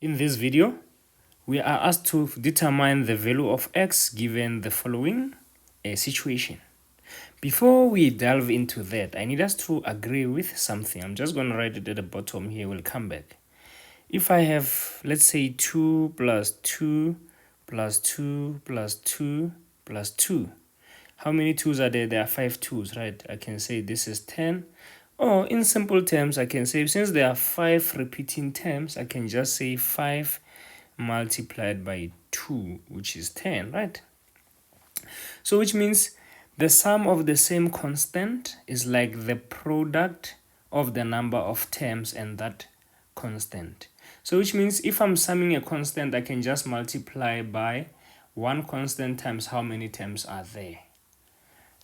In this video, we are asked to determine the value of x given the following situation. Before we delve into that, I need us to agree with something. I'm just going to write it at the bottom here. We'll come back. If I have, let's say, 2 plus 2 plus 2 plus 2 plus 2. How many 2's are there? There are 5 2's, right? I can say this is 10. Or in simple terms, I can say since there are 5 repeating terms, I can just say 5 multiplied by 2, which is 10, right? So which means the sum of the same constant is like the product of the number of terms and that constant. So which means if I'm summing a constant, I can just multiply by one constant times how many terms are there.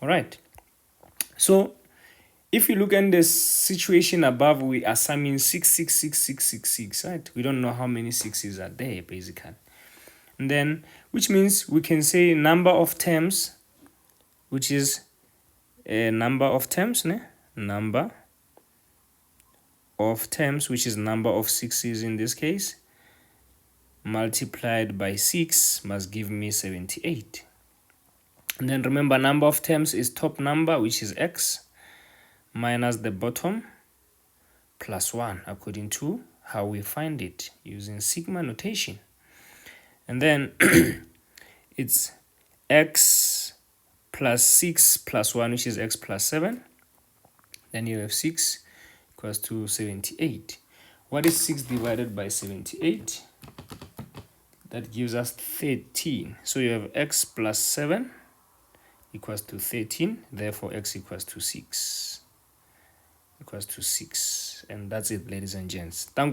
All right. So if you look at the situation above, we are summing 6, 6, 6, 6, 6, 6, right? We don't know how many 6's are there, basically. And then, which means we can say number of terms, which is a number of terms, ne? Number of terms, which is number of 6's in this case, multiplied by 6 must give me 78. And then remember, number of terms is top number, which is x, minus the bottom, plus 1, according to how we find it, using sigma notation. And then it's x plus 6 plus 1, which is x plus 7. Then you have 6 equals to 78. What is 6 divided by 78? That gives us 13. So you have x plus 7 equals to 13. Therefore, x equals to 6. Equals to 6. And that's it, ladies and gents. Thank you.